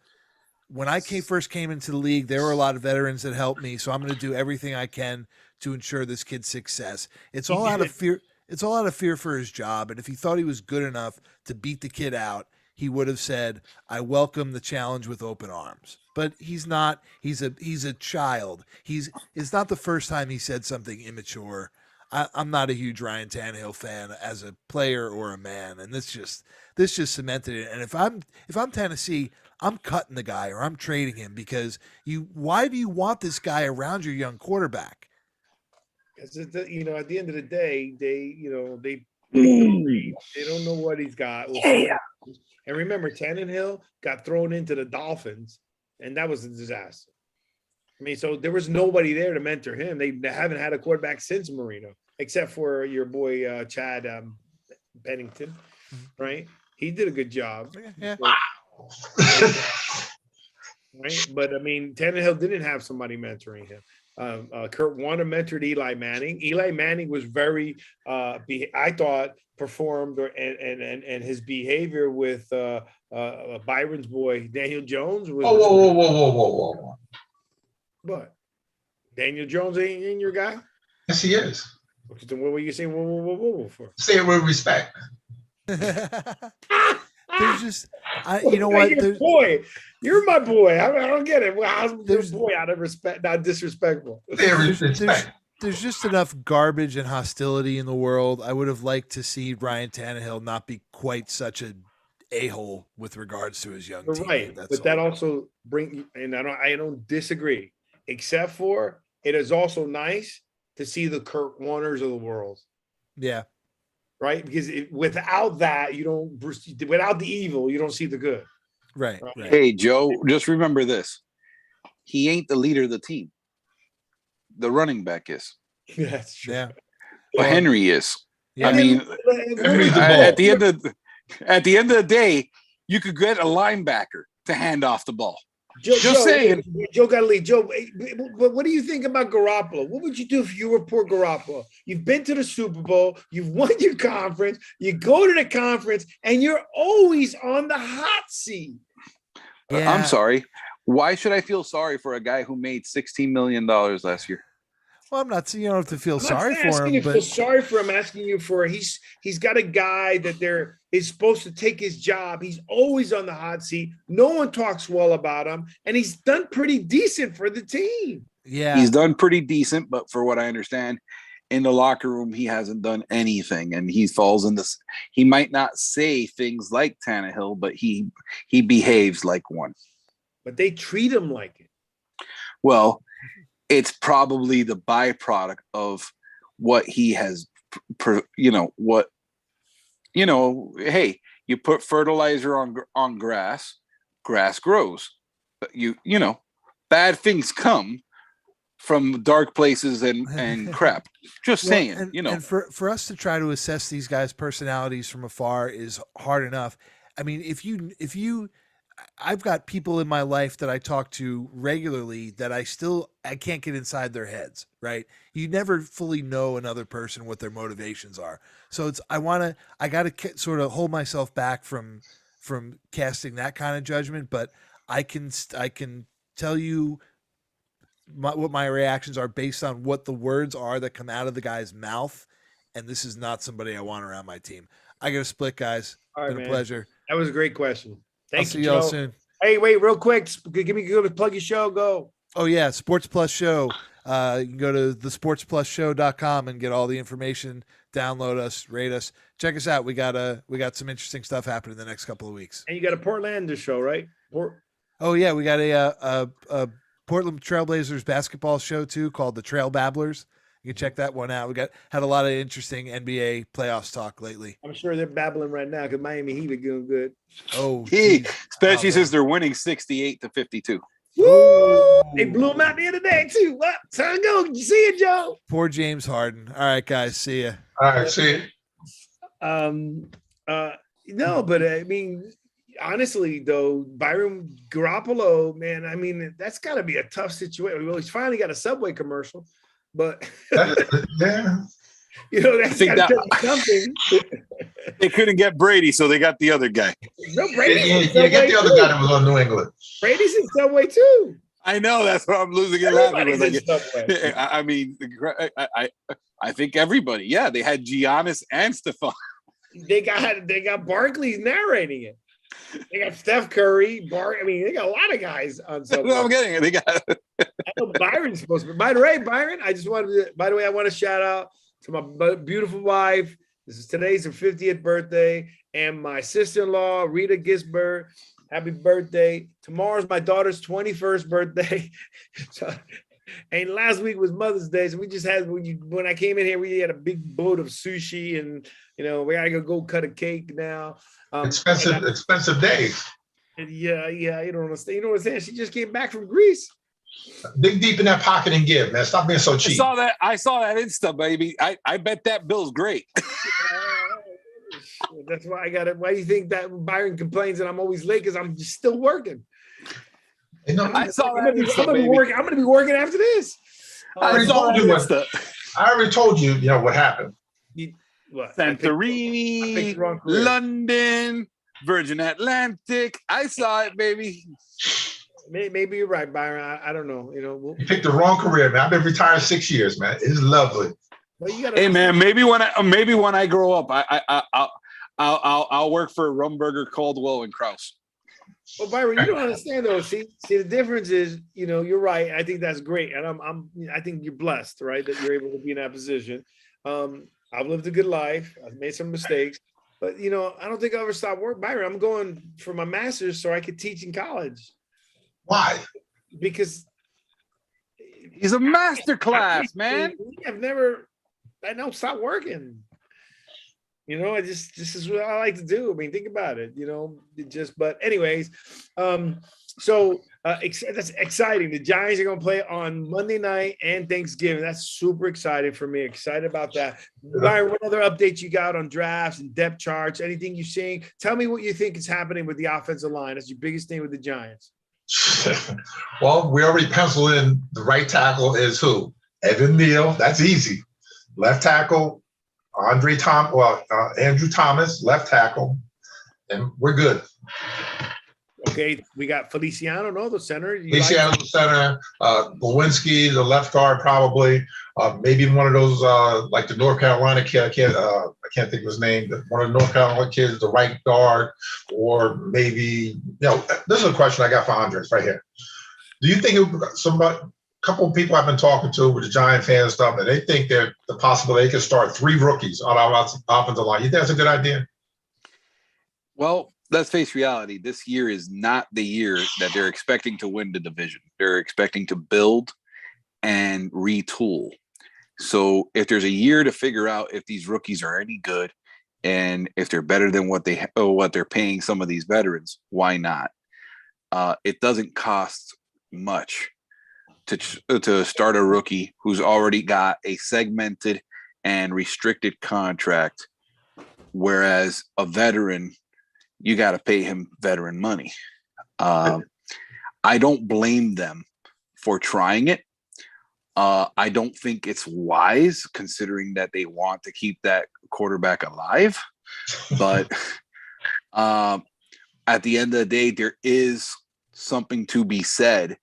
when I first came into the league, there were a lot of veterans that helped me, so I'm going to do everything I can to ensure this kid's success. It's all out of fear. It's all out of fear for his job. And if he thought he was good enough to beat the kid out, he would have said, I welcome the challenge with open arms. But he's not. He's a child. It's not the first time he said something immature. I'm not a huge Ryan Tannehill fan as a player or a man, and this just cemented it. And if I'm Tennessee, I'm cutting the guy or I'm trading him, because why do you want this guy around your young quarterback? Because at the end of the day, they don't know what he's got. Yeah. And remember, Tannehill got thrown into the Dolphins, and that was a disaster. I mean, so there was nobody there to mentor him. They haven't had a quarterback since Marino, except for your boy Chad Bennington, right? He did a good job. Yeah. Wow. Right? But, I mean, Tannehill didn't have somebody mentoring him. Kurt Warner mentored Eli Manning. Eli Manning was very, I thought, performed and his behavior with Byron's boy, Daniel Jones. Was, whoa. What? Daniel Jones ain't your guy? Yes, he is. Then what were you saying whoa for? Say it with respect. there's just, you know what? Your boy, you're my boy. I don't get it. Well, how's your boy out of respect, not disrespectful? There's just enough garbage and hostility in the world. I would have liked to see Ryan Tannehill not be quite such a a-hole with regards to his young team. Right, but that also and I don't disagree, except for it is also nice to see the Kurt Warners of the world. Yeah. Right, because without that, without the evil, you don't see the good. Right. Hey, Joe, just remember this: he ain't the leader of the team. The running back is. That's true. Yeah. Well, Henry is. Yeah. I mean, Henry's the at ball. the end of the day, you could get a linebacker to hand off the ball. Joe, saying. Joe got to leave. Joe, what do you think about Garoppolo? What would you do if you were poor Garoppolo? You've been to the Super Bowl. You've won your conference. You go to the conference, and you're always on the hot seat. Yeah. I'm sorry. Why should I feel sorry for a guy who made $16 million last year? Well, I'm not saying you don't have to feel I'm not sorry for asking him, you but feel sorry for him. Asking you for he's got a guy that is supposed to take his job. He's always on the hot seat. No one talks well about him, and he's done pretty decent for the team. yeah, He's done pretty decent, but for what I understand, in the locker room, he hasn't done anything, and he falls in this. He might not say things like Tannehill, but he behaves like one. But they treat him like it. Well, it's probably the byproduct of what he has, hey, you put fertilizer on grass grows. But bad things come from dark places and crap. Just saying, and for us to try to assess these guys' personalities from afar is hard enough. I mean, if you I've got people in my life that I talk to regularly that I can't get inside their heads, right? You never fully know another person, what their motivations are. So I got to sort of hold myself back from casting that kind of judgment, but I can tell you what my reactions are based on what the words are that come out of the guy's mouth. And this is not somebody I want around my team. I got to split, guys. All right, been a pleasure. That was a great question. Thank I'll you, see y'all Joe. soon. Hey, wait, real quick. Give me a plug your show. Go. Oh yeah, Sports Plus Show. You can go to thesportsplusshow.com and get all the information. Download us, rate us, check us out. We got some interesting stuff happening in the next couple of weeks. And you got a Portlander show, right? Oh yeah, we got a Portland Trailblazers basketball show too called the Trail Babblers. You can check that one out. We had a lot of interesting NBA playoffs talk lately. I'm sure they're babbling right now because Miami Heat are doing good. Oh, especially since they're winning 68-52. Woo! They blew them out the other day too. What? Time to go. You see it, Joe? Poor James Harden. All right, guys. See ya. All right, see No, but I mean, honestly, though, Byron Garoppolo, man, I mean, that's got to be a tough situation. Well, he's finally got a Subway commercial, but yeah. That's got to tell you something. They couldn't get Brady, so they got the other guy. No, Brady's get the other guy that was on New England. Brady's in Subway too. I know, that's what I'm losing it laughing with. I mean, I think everybody. Yeah, they had Giannis and Stephon. They got Barkley narrating it. They got Steph Curry, they got a lot of guys on Subway. I'm getting it. They got. I know Byron's supposed to be. By the way, Byron, I want to shout out to my beautiful wife. Today's her 50th birthday, and my sister-in-law, Rita Gisbert. Happy birthday. Tomorrow's my daughter's 21st birthday. And last week was Mother's Day. So we just had, when I came in here, we had a big boat of sushi, and, we got to go cut a cake now. Expensive days. Yeah. You don't understand. You know what I'm saying? She just came back from Greece. Dig deep in that pocket and give, man. Stop being so cheap. I saw that Insta, baby. I bet that bill's great. That's why I got it. Why do you think that Byron complains that I'm always late? Because I'm just still working. I saw that. I'm gonna be working after this. I already told you, what happened. Santorini, London, Virgin Atlantic. I saw it, baby. Maybe you're right, Byron. I don't know. You picked the wrong career, man. I've been retired 6 years, man. It's lovely. Hey, man. Maybe when I grow up, I'll work for Rumberger, Caldwell, and Kraus. Well, Byron, you don't understand though. See, the difference is, you're right. I think that's great, and I think you're blessed, right, that you're able to be in that position. I've lived a good life. I've made some mistakes, but I don't think I'll ever stop work. Byron, I'm going for my master's so I could teach in college. Why? Because he's a master class, man. I don't stop working. This is what I like to do. I mean, think about it, but anyways, so that's exciting. The Giants are going to play on Monday night and Thanksgiving. That's super exciting for me. Excited about that. Byron, what other updates you got on drafts and depth charts? Anything you're seeing? Tell me what you think is happening with the offensive line. That's your biggest thing with the Giants. Well, we already penciled in the right tackle is who? Evan Neal. That's easy. Left tackle, Andrew Thomas, left tackle, and we're good. Okay, we got Feliciano, the center. Feliciano, the center. Lewinsky, the left guard, probably. Maybe one of those like the North Carolina kid. I can't think of his name. One of the North Carolina kids, the right guard, or maybe this is a question I got for Andres right here. Do you think a couple of people I've been talking to with the Giant fans stuff, and they think that the possibility they could start 3 rookies on our offensive line? You think that's a good idea? Well, let's face reality. This year is not the year that they're expecting to win the division. They're expecting to build and retool. So if there's a year to figure out if these rookies are any good and if they're better than what they're paying some of these veterans, why not? It doesn't cost much to start a rookie who's already got a segmented and restricted contract, whereas a veteran, you got to pay him veteran money. I don't blame them for trying it. I don't think it's wise considering that they want to keep that quarterback alive. But at the end of the day, there is something to be said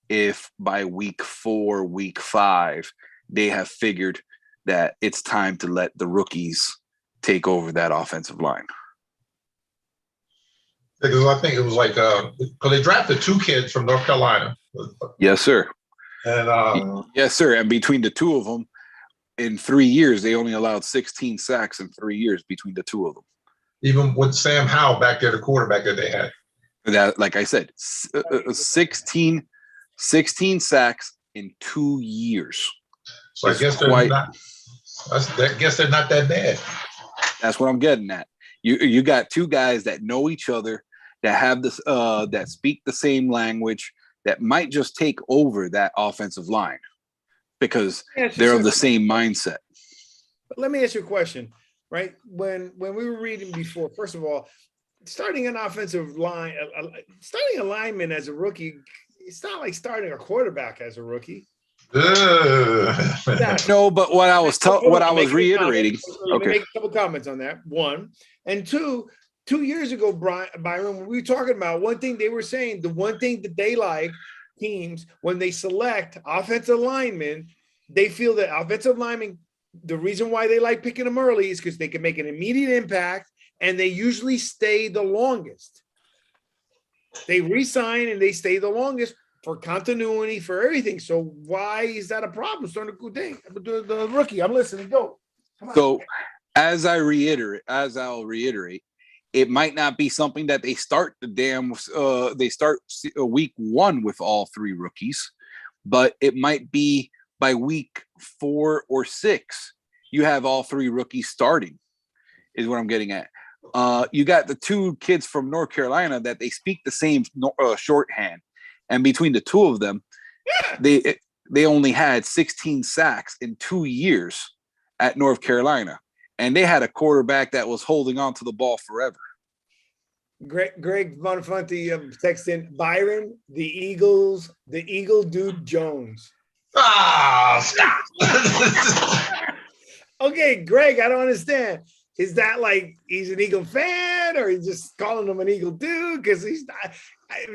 if by week 4, week 5, they have figured that it's time to let the rookies take over that offensive line. Because I think it was like because they drafted 2 kids from North Carolina. Yes, sir. And yes, sir. And between the 2 of them, in 3 years, they only allowed 16 sacks in 3 years between the 2 of them. Even with Sam Howell back there, the quarterback that they had. That, like I said, 16 sacks in 2 years. So I guess they're not that bad. That's what I'm getting at. You got 2 guys that know each other, that have this, that speak the same language, that might just take over that offensive line because they're of the same mindset. But let me ask you a question, right? When we were reading before, first of all, starting an offensive line, starting a lineman as a rookie, it's not like starting a quarterback as a rookie. No, but what I was reiterating. Let me make a couple comments on that. 1 and 2 years ago, Byron, when we were talking about one thing they were saying, the one thing that they like teams when they select offensive linemen, they feel that offensive linemen, the reason why they like picking them early is because they can make an immediate impact and they usually stay the longest. They re-sign and they stay the longest for continuity, for everything. So why is that a problem? Starting a good thing. The rookie, I'm listening. Go. So as I'll reiterate, it might not be something that they start week 1 with all 3 rookies, but it might be by week 4 or 6, you have all 3 rookies starting, is what I'm getting at. You got the 2 kids from North Carolina that they speak the same shorthand. And between the 2 of them, they only had 16 sacks in 2 years at North Carolina. And they had a quarterback that was holding on to the ball forever. Greg Bonfanti texting Byron, the Eagle dude Jones. Stop. Okay, Greg, I don't understand. Is that like he's an Eagle fan or he's just calling him an Eagle dude? Because he's not.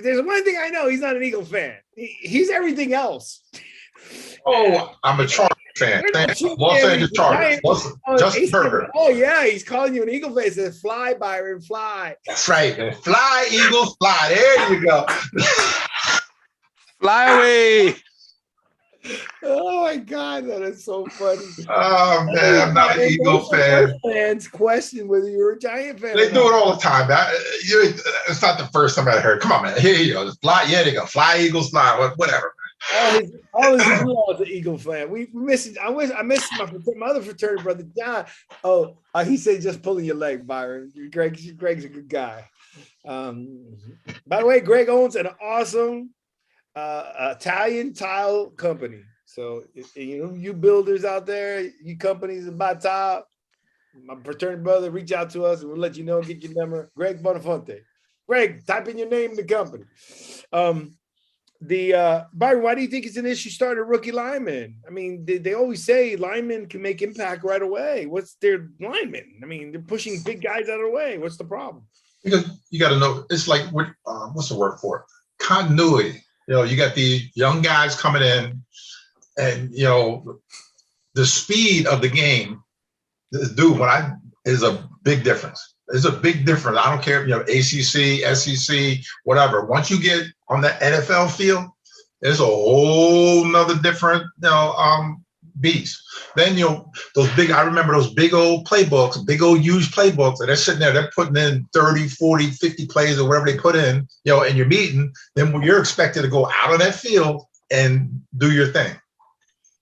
There's one thing I know, he's not an Eagle fan. He's everything else. Oh, I'm a Charger fan. Los Angeles Chargers. Justin Herbert. Oh yeah, he's calling you an Eagle fan. He says, "Fly, Byron, fly." That's right, man. Fly, Eagles, fly. There you go. Fly away. Oh my God, that is so funny. Oh man, I'm not an Eagle fan. Fans question whether you're a Giant fan. They do it all the time. It's not the first time I heard. Come on, man. Here you go. Fly. Yeah, they go. Fly, Eagles, fly. Whatever. All his is an Eagle fan. We miss it. I miss my other fraternity brother John. He said just pulling your leg, Byron. Greg's a good guy. By the way, Greg owns an awesome Italian tile company. So you builders out there, you companies about tile, my fraternity brother, reach out to us and we'll let you know, get your number. Greg Bonafonte. Greg, type in your name in the company. Byron, why do you think it's an issue starting a rookie lineman? I mean, they always say linemen can make impact right away. What's their linemen? I mean, they're pushing big guys out of the way. What's the problem? Because you got to know, it's like, what's the word for it? Continuity. You got the young guys coming in and, the speed of the game, dude, is a big difference. There's a big difference. I don't care if ACC, SEC, whatever. Once you get on the NFL field, there's a whole nother different, beast. Then I remember those big old playbooks, big old huge playbooks, and they're sitting there, they're putting in 30, 40, 50 plays or whatever they put in, in your meeting. Then you're expected to go out on that field and do your thing.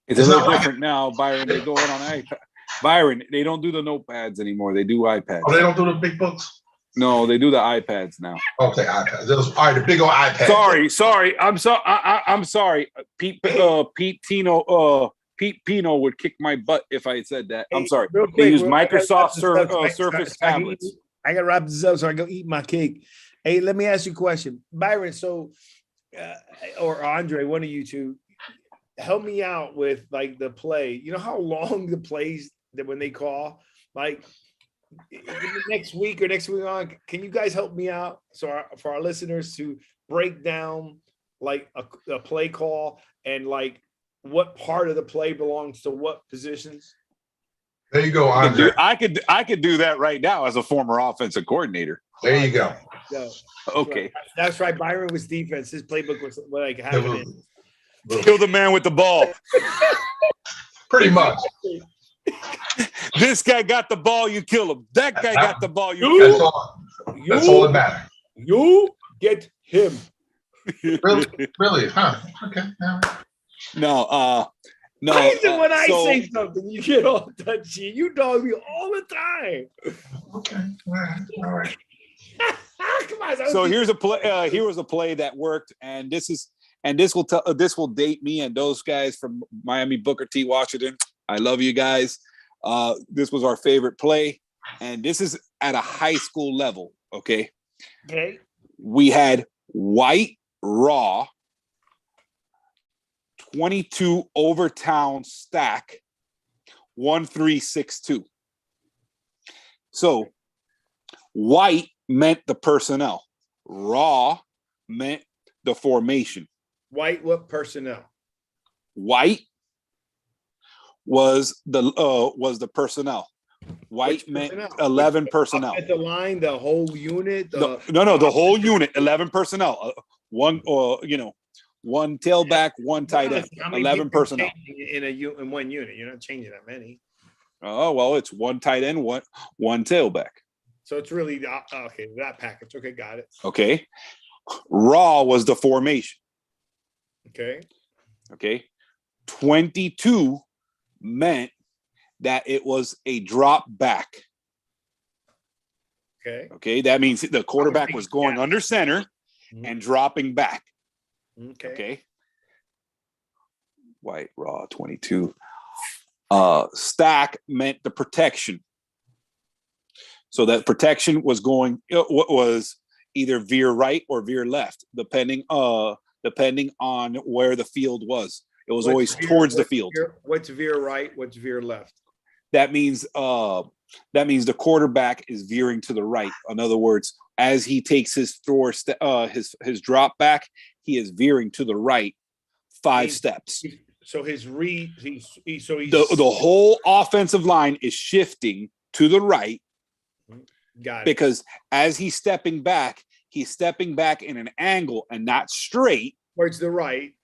It's a little different now, Byron. They go in on iPad. Byron, they don't do the notepads anymore. They do iPads. Oh, they don't do the big books? No, they do the iPads now. Okay, iPads. All right, the big old iPad. Sorry. I'm sorry. Pete Pino would kick my butt if I said that. I'm sorry. They use Microsoft Surface tablets. I got to wrap this up so I go eat my cake. Hey, let me ask you a question. Byron, or Andre, one of you two, help me out with like the play. You know how long the plays that when they call, like next week on, can you guys help me out? So for our listeners to break down like a play call and like what part of the play belongs to what positions? There you go, Andre. I could do that right now as a former offensive coordinator. There you go. Okay. That's right. Byron was defense. His playbook was like having kill the man with the ball. Pretty much. This guy got the ball, you kill him. That guy got the ball, you kill him. That's all that matters. You get him. Really? Huh? Okay. No. When I say something, you get all touchy. You dog me all the time. Okay. All right. Come on. So here's a play. Here was a play that worked, and this will date me and those guys from Miami, Booker T, Washington. I love you guys. This was our favorite play, and this is at a high school level. Okay. We had White Raw 22 Overtown stack 1362. So white meant the personnel. Raw meant the formation. White, what personnel? White was the personnel. White meant personnel? 11 personnel. At the line, the whole unit. The whole unit, 11 personnel. One tailback, one tight end, 11 personnel in one unit. You're not changing that many. Oh well, it's one tight end, one tailback. So it's really that package. Okay, got it. Okay, Raw was the formation. Okay, 22 meant that it was a drop back. Okay, that means the quarterback was going under center and dropping back. Okay. White Raw 22. Stack meant the protection. So that protection was was either veer right or veer left, depending on where the field was. It was always towards the field. What's veer right? What's veer left? That means the quarterback is veering to the right. In other words, as he takes his drop back, he is veering to the right 5 steps. So his read, he's The whole offensive line is shifting to the right. Got it. Because as he's stepping back in an angle and not straight towards the right,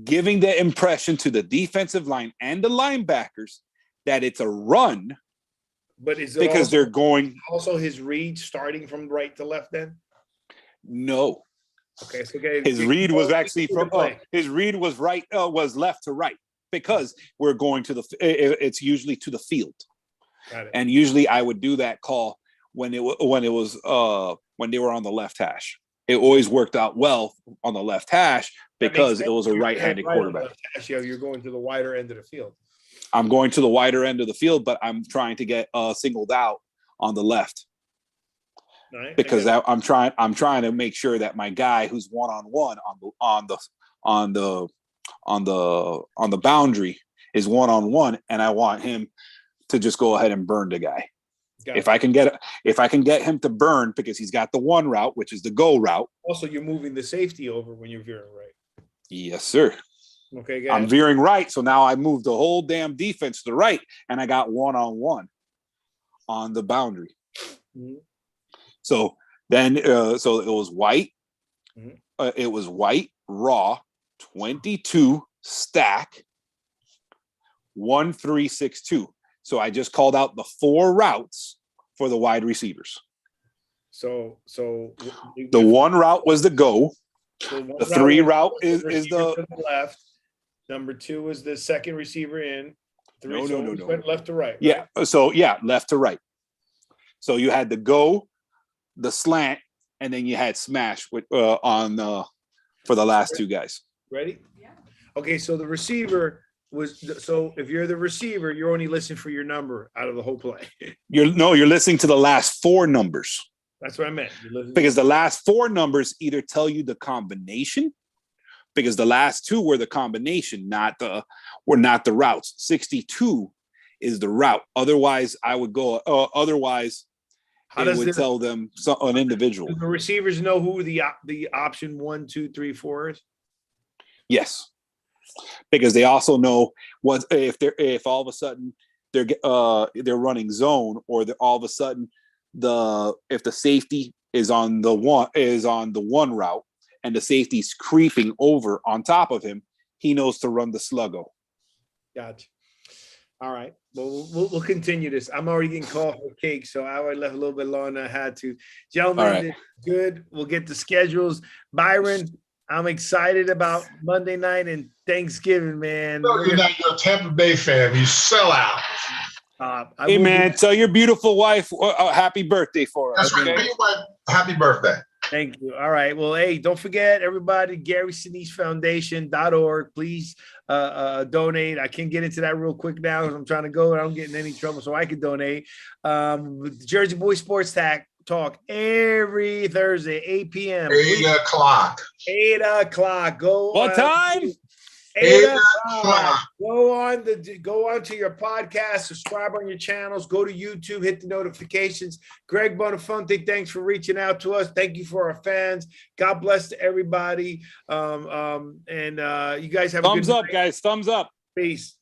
giving the impression to the defensive line and the linebackers that it's a run. But is it because they're going also his read starting from right to left then? No. Okay, so his read was actually from his read was right was left to right because we're going to it's usually to the field. Got it. And usually I would do that call when they were on the left hash. It always worked out well on the left hash because it was a right-handed quarterback. You're going to the wider end of the field. I'm going to the wider end of the field, but I'm trying to get singled out on the left. Right. Because I'm trying to make sure that my guy who's one-on-one on the boundary is one-on-one, and I want him to just go ahead and burn the guy. If I can get him to burn because he's got the one route, which is the go route. Also, you're moving the safety over when you're veering right. Yes, sir. Okay, I'm veering right, so now I moved the whole damn defense to the right, and I got one-on-one on the boundary. Mm-hmm. So then, so it was white. Mm-hmm. It was white, raw, 22 stack, 1-3-6-2. So I just called out the 4 routes for the wide receivers. So the one route was the go. The 3 route is the left. Number 2 is the second receiver in. 3, no. Went left to right. Yeah. Right? So left to right. So you had the go, the slant, and then you had smash with for the last 2 guys. Ready? Yeah. Okay. So the receiver if you're the receiver, you're only listening for your number out of the whole play. You're listening to the last 4 numbers. That's what I meant. Because the last 4 numbers either tell you the combination, because the last 2 were the combination, not the routes. 62 is the route. Otherwise, I would go. Otherwise, it would tell them an individual. Do the receivers know who the option 1, 2, 3, 4 is? Yes, because they also know what if all of a sudden they're running zone, or all of a sudden if the safety is on the one route and the safety's creeping over on top of him, he knows to run the sluggo. Gotcha. All right. Well, we'll continue this. I'm already getting called for cake, so I already left a little bit longer than I had to. Gentlemen, right. Good. We'll get the schedules. Byron, I'm excited about Monday night and Thanksgiving, man. No, you're not your Tampa Bay fan. You sell out. Hey, man, tell your beautiful wife happy birthday for us. That's right. Tell your wife happy birthday. Thank you. All right. Well, hey, don't forget, everybody, GarySiniseFoundation.org. Please donate. I can get into that real quick now because I'm trying to go and I don't get in any trouble so I can donate. Jersey Boys Sports Talk every Thursday, 8 p.m. 8 o'clock. 8 o'clock. Go. What time? 8 o'clock. Go on to your podcast, subscribe on your channels, go to YouTube, hit the notifications. Greg Bonafonte, thanks for reaching out to us. Thank you for our fans. God bless to everybody. And you guys have thumbs up, guys. Thumbs up. Peace.